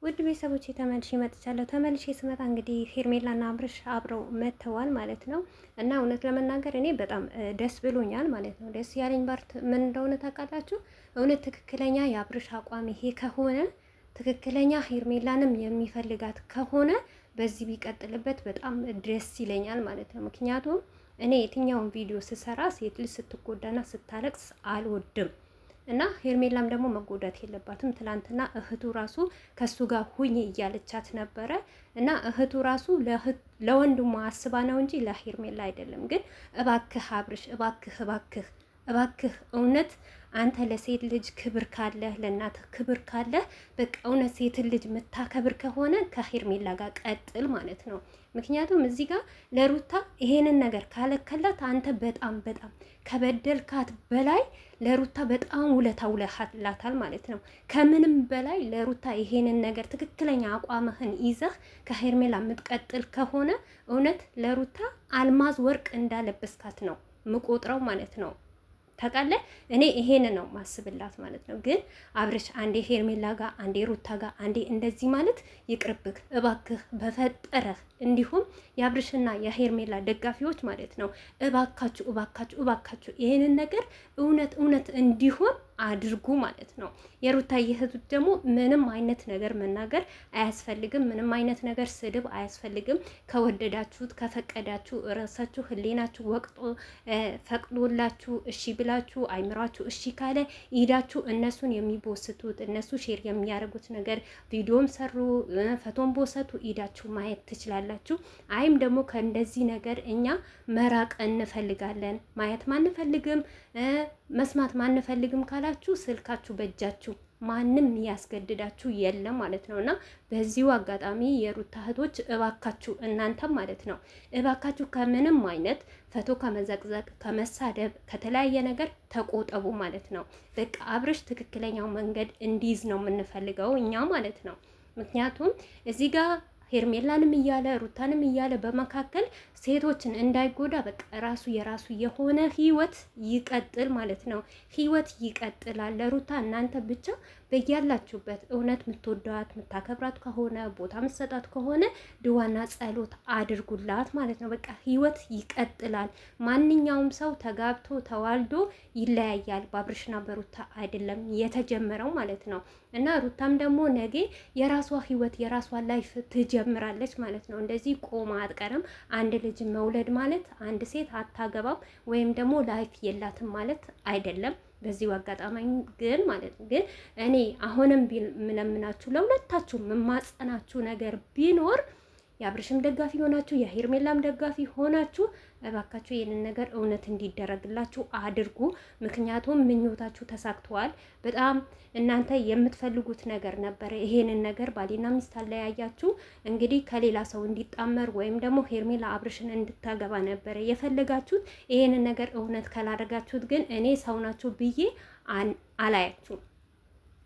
ውድ ቤተሰቦች ተመልሼ መጥቻለሁ። ተመልሼ ስመጣ እንግዲህ ሄርሜላና አብርሽ አብረው መተዋል ማለት ነው። እና እውነት ለመናገር እኔ በጣም ደስ ብሎኛል ማለት ነው። ደስ ያለኝ ባርት ምን እንደሆነ ታውቃላችሁ? እውነት ትክክለኛ የአብርሽ አቋም ይሄ ከሆነ ትክክለኛ ሄርሜላንም የሚፈልጋት ከሆነ በዚህ ቢቀጥልበት በጣም ደስ ይለኛል ማለት ነው። ምክንያቱም እኔ የትኛውን ቪዲዮ ስሰራ ሴት ልጅ ስትጎዳና ስታለቅስ አልወድም። እና ሄርሜላም ደግሞ መጎዳት የለባትም። ትላንትና እህቱ ራሱ ከሱ ጋር ሁኝ እያለቻት ነበረ። እና እህቱ ራሱ ለወንድሟ አስባ ነው እንጂ ለሄርሜላ አይደለም። ግን እባክህ አብርሽ፣ እባክህ እባክህ እባክህ እውነት አንተ ለሴት ልጅ ክብር ካለህ ለእናትህ ክብር ካለህ በቃ እውነት ሴት ልጅ የምታከብር ከሆነ ከሄርሜላ ጋር ቀጥል ማለት ነው። ምክንያቱም እዚህ ጋር ለሩታ ይሄንን ነገር ካለከላት አንተ በጣም በጣም ከበደልካት በላይ ለሩታ በጣም ውለታ ውለሃላታል ማለት ነው። ከምንም በላይ ለሩታ ይሄንን ነገር ትክክለኛ አቋምህን ይዘህ ከሄርሜላ የምትቀጥል ከሆነ እውነት ለሩታ አልማዝ ወርቅ እንዳለበስካት ነው ምቆጥረው ማለት ነው። ታውቃለህ እኔ ይሄን ነው ማስብላት ማለት ነው። ግን አብርሽ አንዴ ሄርሜላ ጋር አንዴ ሩታ ጋር አንዴ እንደዚህ ማለት ይቅርብህ እባክህ በፈጠረህ። እንዲሁም የአብርሽና የሄርሜላ ደጋፊዎች ማለት ነው እባካችሁ እባካችሁ እባካችሁ ይሄንን ነገር እውነት እንዲሆን አድርጉ ማለት ነው። የሩታ እህቶች ደግሞ ምንም አይነት ነገር መናገር አያስፈልግም። ምንም አይነት ነገር ስድብ አያስፈልግም። ከወደዳችሁት ከፈቀዳችሁ ራሳችሁ ህሊናችሁ ወቅጦ ፈቅዶላችሁ እሺ ብላችሁ አይምራችሁ እሺ ካለ ሂዳችሁ እነሱን የሚቦስቱት እነሱ ሼር የሚያደርጉት ነገር ቪዲዮም ሰሩ ፈቶን ቦሰቱ ሂዳችሁ ማየት ትችላላችሁ። አይም ደግሞ ከእንደዚህ ነገር እኛ መራቅ እንፈልጋለን። ማየት ማንፈልግም መስማት ማንፈልግም ካላችሁ ስልካችሁ በእጃችሁ ማንም ያስገድዳችሁ የለም ማለት ነው። እና በዚሁ አጋጣሚ የሩታ እህቶች እባካችሁ እናንተም ማለት ነው እባካችሁ ከምንም አይነት ፈቶ ከመዘቅዘቅ ከመሳደብ ከተለያየ ነገር ተቆጠቡ ማለት ነው። በቃ አብርሽ ትክክለኛው መንገድ እንዲይዝ ነው የምንፈልገው እኛ ማለት ነው። ምክንያቱም እዚህ ጋር ሄርሜላንም እያለ ሩታንም እያለ በመካከል ሴቶችን እንዳይጎዳ በቃ ራሱ የራሱ የሆነ ህይወት ይቀጥል ማለት ነው። ህይወት ይቀጥላል። ለሩታ እናንተ ብቻ በያላችሁበት እውነት የምትወዷት የምታከብራት ከሆነ ቦታ የምትሰጣት ከሆነ ድዋና ጸሎት አድርጉላት ማለት ነው። በቃ ህይወት ይቀጥላል። ማንኛውም ሰው ተጋብቶ ተዋልዶ ይለያያል። በአብርሽና በሩታ አይደለም የተጀመረው ማለት ነው። እና ሩታም ደግሞ ነገ የራሷ ህይወት የራሷ ላይፍ ትጀምራለች ማለት ነው። እንደዚህ ቆማ አትቀርም። አንድ ልጅ መውለድ ማለት አንድ ሴት አታገባም ወይም ደግሞ ላይፍ የላትም ማለት አይደለም። በዚሁ አጋጣሚ ግን ማለት ነው ግን እኔ አሁንም ምለምናችሁ ለሁለታችሁ የማጸናችሁ ነገር ቢኖር የአብርሽም ደጋፊ ሆናችሁ የሄርሜላም ደጋፊ ሆናችሁ እባካችሁ ይህንን ነገር እውነት እንዲደረግላችሁ አድርጉ። ምክንያቱም ምኞታችሁ ተሳክተዋል። በጣም እናንተ የምትፈልጉት ነገር ነበረ። ይሄንን ነገር ባሌና ሚስት አለያያችሁ እንግዲህ ከሌላ ሰው እንዲጣመር ወይም ደግሞ ሄርሜላ አብርሽን እንድታገባ ነበረ የፈለጋችሁት። ይሄንን ነገር እውነት ካላደረጋችሁት ግን እኔ ሰው ናችሁ ብዬ አላያችሁም።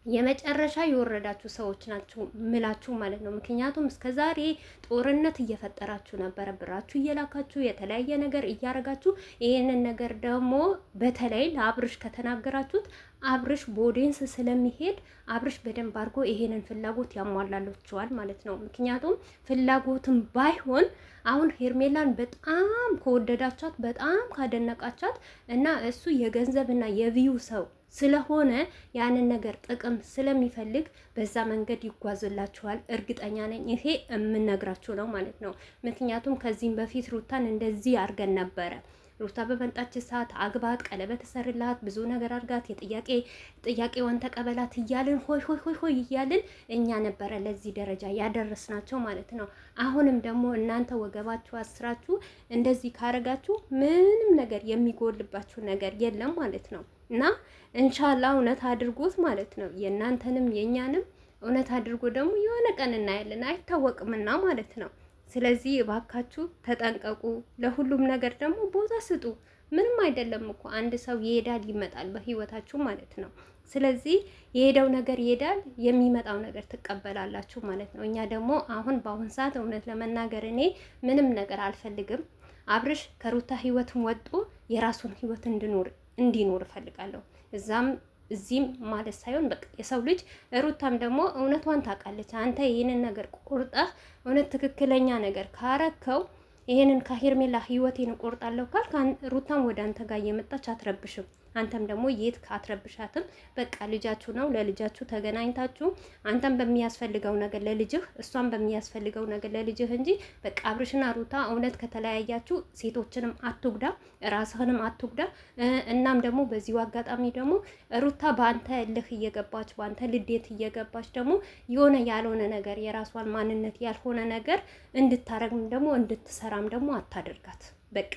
የመጨረሻ የወረዳችሁ ሰዎች ናችሁ ምላችሁ ማለት ነው። ምክንያቱም እስከዛሬ ጦርነት እየፈጠራችሁ ነበረ፣ ብራችሁ እየላካችሁ የተለያየ ነገር እያረጋችሁ። ይሄንን ነገር ደግሞ በተለይ ለአብርሽ ከተናገራችሁት አብርሽ ቦዴንስ ስለሚሄድ አብርሽ በደንብ አድርጎ ይሄንን ፍላጎት ያሟላላችኋል ማለት ነው። ምክንያቱም ፍላጎትም ባይሆን አሁን ሄርሜላን በጣም ከወደዳቻት በጣም ካደነቃቻት እና እሱ የገንዘብና የቪዩ ሰው ስለሆነ ያንን ነገር ጥቅም ስለሚፈልግ በዛ መንገድ ይጓዝላችኋል። እርግጠኛ ነኝ። ይሄ የምነግራችሁ ነው ማለት ነው። ምክንያቱም ከዚህም በፊት ሩታን እንደዚህ አድርገን ነበረ። ሩታ በመጣች ሰዓት አግባት፣ ቀለበት ተሰርላት፣ ብዙ ነገር አድርጋት፣ ጥያቄዋን ተቀበላት እያልን ሆይ እያልን እኛ ነበረ ለዚህ ደረጃ ያደረስናቸው ማለት ነው። አሁንም ደግሞ እናንተ ወገባችሁ አስራችሁ እንደዚህ ካረጋችሁ ምንም ነገር የሚጎልባችሁ ነገር የለም ማለት ነው። እና እንሻላ እውነት አድርጎት ማለት ነው። የእናንተንም የእኛንም እውነት አድርጎ ደግሞ የሆነ ቀን እናያለን፣ አይታወቅምና ማለት ነው። ስለዚህ እባካችሁ ተጠንቀቁ። ለሁሉም ነገር ደግሞ ቦታ ስጡ። ምንም አይደለም እኮ አንድ ሰው ይሄዳል ይመጣል በህይወታችሁ ማለት ነው። ስለዚህ የሄደው ነገር ይሄዳል፣ የሚመጣው ነገር ትቀበላላችሁ ማለት ነው። እኛ ደግሞ በአሁን ሰዓት እውነት ለመናገር እኔ ምንም ነገር አልፈልግም። አብርሽ ከሩታ ህይወትም ወጡ የራሱን ህይወት እንዲኖር እፈልጋለሁ። እዛም እዚህም ማለት ሳይሆን በቃ የሰው ልጅ ሩታም ደግሞ እውነቷን ታውቃለች። አንተ ይህንን ነገር ቆርጠህ እውነት ትክክለኛ ነገር ካረከው ይሄንን ከሄርሜላ ህይወቴን እቆርጣለሁ ካልክ ሩታም ወደ አንተ ጋር እየመጣች አትረብሽም። አንተም ደግሞ የት አትረብሻትም። በቃ ልጃችሁ ነው፣ ለልጃችሁ ተገናኝታችሁ አንተም በሚያስፈልገው ነገር ለልጅህ፣ እሷም በሚያስፈልገው ነገር ለልጅህ እንጂ በቃ አብርሽና ሩታ እውነት ከተለያያችሁ ሴቶችንም አትጉዳ፣ ራስህንም አትጉዳ። እናም ደግሞ በዚሁ አጋጣሚ ደግሞ ሩታ በአንተ እልህ እየገባች በአንተ ልዴት እየገባች ደግሞ የሆነ ያልሆነ ነገር የራሷን ማንነት ያልሆነ ነገር እንድታረግም ደግሞ እንድትሰራም ደግሞ አታደርጋት። በቃ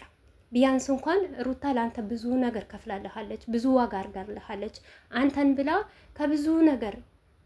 ቢያንስ እንኳን ሩታ ለአንተ ብዙ ነገር ከፍላለሃለች፣ ብዙ ዋጋ አርጋልሃለች። አንተን ብላ ከብዙ ነገር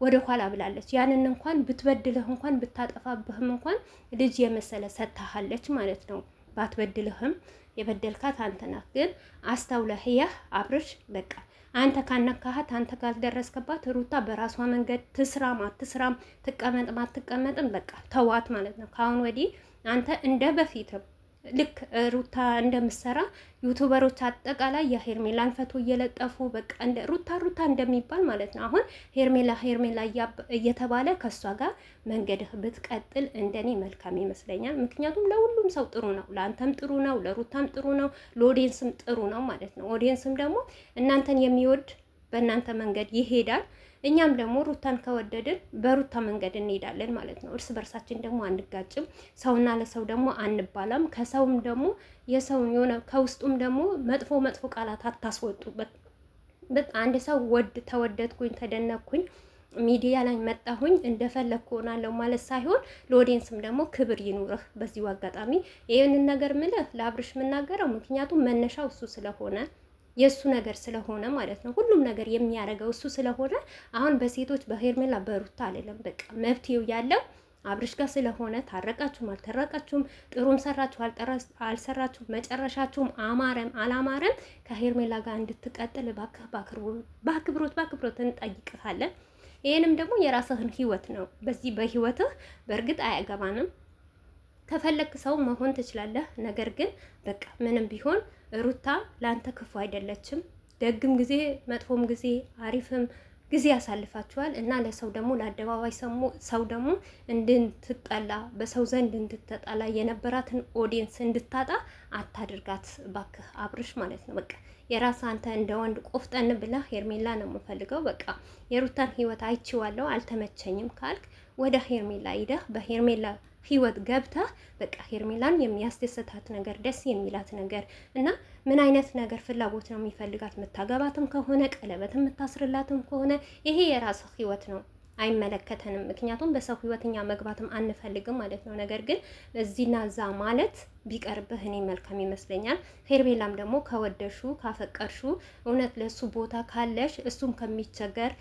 ወደ ኋላ ብላለች። ያንን እንኳን ብትበድልህ እንኳን ብታጠፋብህም እንኳን ልጅ የመሰለ ሰጥታሃለች ማለት ነው። ባትበድልህም የበደልካት አንተ ነህ። ግን አስተውለህ ያህ አብርሽ በቃ አንተ ካነካሃት አንተ ካልደረስከባት ሩታ በራሷ መንገድ ትስራም አትስራም ትቀመጥም አትቀመጥም በቃ ተዋት ማለት ነው። ከአሁን ወዲህ አንተ እንደ በፊትም ልክ ሩታ እንደምሰራ ዩቱበሮች አጠቃላይ የሄርሜላን ፈቶ እየለጠፉ በቃ እንደ ሩታ እንደሚባል ማለት ነው። አሁን ሄርሜላ እየተባለ ከሷ ጋር መንገድህ ብትቀጥል እንደኔ መልካም ይመስለኛል። ምክንያቱም ለሁሉም ሰው ጥሩ ነው፣ ለአንተም ጥሩ ነው፣ ለሩታም ጥሩ ነው፣ ለኦዲየንስም ጥሩ ነው ማለት ነው። ኦዲየንስም ደግሞ እናንተን የሚወድ በእናንተ መንገድ ይሄዳል። እኛም ደግሞ ሩታን ከወደድን በሩታ መንገድ እንሄዳለን ማለት ነው። እርስ በርሳችን ደግሞ አንጋጭም። ሰውና ለሰው ደግሞ አንባላም። ከሰውም ደግሞ የሰውን የሆነ ከውስጡም ደግሞ መጥፎ ቃላት አታስወጡበት። አንድ ሰው ተወደድኩኝ ተደነቅኩኝ ሚዲያ ላይ መጣሁኝ እንደፈለግኩ ሆናለሁ ማለት ሳይሆን ለኦዲየንስም ደግሞ ክብር ይኑርህ። በዚሁ አጋጣሚ ይህንን ነገር ምልህ ለአብርሽ የምናገረው ምክንያቱም መነሻው እሱ ስለሆነ የእሱ ነገር ስለሆነ ማለት ነው። ሁሉም ነገር የሚያደርገው እሱ ስለሆነ አሁን በሴቶች በሄርሜላ በሩታ አይደለም። በቃ መፍትሄው ያለው አብርሽ ጋር ስለሆነ ታረቃችሁም አልተረቃችሁም፣ ጥሩም ሰራችሁ አልሰራችሁም፣ መጨረሻችሁም አማረም አላማረም ከሄርሜላ ጋር እንድትቀጥል በአክብሮት እንጠይቅሃለን። ይህንም ደግሞ የራስህን ህይወት ነው። በዚህ በህይወትህ በእርግጥ አያገባንም። ከፈለክ ሰው መሆን ትችላለህ። ነገር ግን በቃ ምንም ቢሆን ሩታ ለአንተ ክፉ አይደለችም። ደግም ጊዜ መጥፎም ጊዜ አሪፍም ጊዜ ያሳልፋችኋል እና ለሰው ደግሞ ለአደባባይ ሰው ደግሞ እንድትጠላ በሰው ዘንድ እንድትጠላ የነበራትን ኦዲየንስ እንድታጣ አታድርጋት ባክህ አብርሽ ማለት ነው። በቃ የራስ አንተ እንደ ወንድ ቆፍጠን ብለህ ሄርሜላ ነው የምፈልገው በቃ የሩታን ህይወት አይቼዋለሁ አልተመቸኝም ካልክ ወደ ሄርሜላ ሂደህ በሄርሜላ ህይወት ገብተህ በቃ ሄርሜላን የሚያስደስታት ነገር ደስ የሚላት ነገር እና ምን አይነት ነገር ፍላጎት ነው የሚፈልጋት የምታገባትም ከሆነ ቀለበትም የምታስርላትም ከሆነ ይሄ የራስህ ህይወት ነው፣ አይመለከተንም። ምክንያቱም በሰው ህይወት እኛ መግባትም አንፈልግም ማለት ነው። ነገር ግን እዚህና እዛ ማለት ቢቀርብህ እኔ መልካም ይመስለኛል። ሄርሜላም ደግሞ ከወደሹ ካፈቀርሹ እውነት ለሱ ቦታ ካለሽ እሱም ከሚቸገር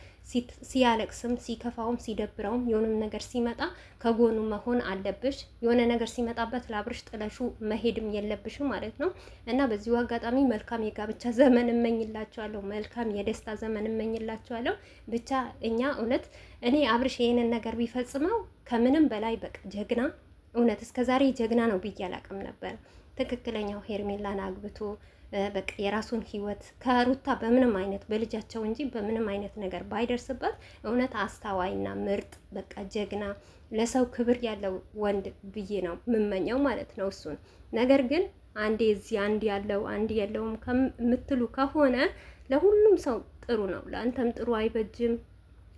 ሲያለቅስም ሲከፋውም ሲደብረውም የሆነም ነገር ሲመጣ ከጎኑ መሆን አለብሽ። የሆነ ነገር ሲመጣበት ለአብርሽ ጥለሹ መሄድም የለብሽም ማለት ነው እና በዚሁ አጋጣሚ መልካም የጋብቻ ዘመን እመኝላችኋለሁ። መልካም የደስታ ዘመን እመኝላችኋለሁ። ብቻ እኛ እውነት እኔ አብርሽ ይሄንን ነገር ቢፈጽመው ከምንም በላይ በቃ ጀግና እውነት እስከ ዛሬ ጀግና ነው ብዬ አላቅም ነበር። ትክክለኛው ሄርሜላን አግብቶ በቃ የራሱን ህይወት ከሩታ በምንም አይነት በልጃቸው እንጂ በምንም አይነት ነገር ባይደርስበት እውነት አስተዋይና ምርጥ በቃ ጀግና ለሰው ክብር ያለው ወንድ ብዬ ነው የምመኘው ማለት ነው እሱን። ነገር ግን አንዴ እዚህ አንድ ያለው አንድ የለውም ከምትሉ ከሆነ ለሁሉም ሰው ጥሩ ነው፣ ለአንተም ጥሩ አይበጅም፣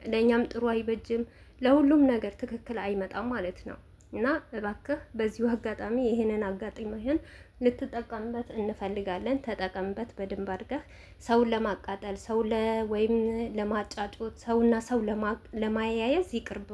ለእኛም ጥሩ አይበጅም፣ ለሁሉም ነገር ትክክል አይመጣም ማለት ነው። እና እባክህ በዚሁ አጋጣሚ ይሄንን አጋጣሚህን ልትጠቀምበት እንፈልጋለን። ተጠቀምበት በደንብ አድርገህ። ሰውን ለማቃጠል ሰው ወይም ለማጫጮት ሰውና ሰው ለማያያዝ ይቅርብ።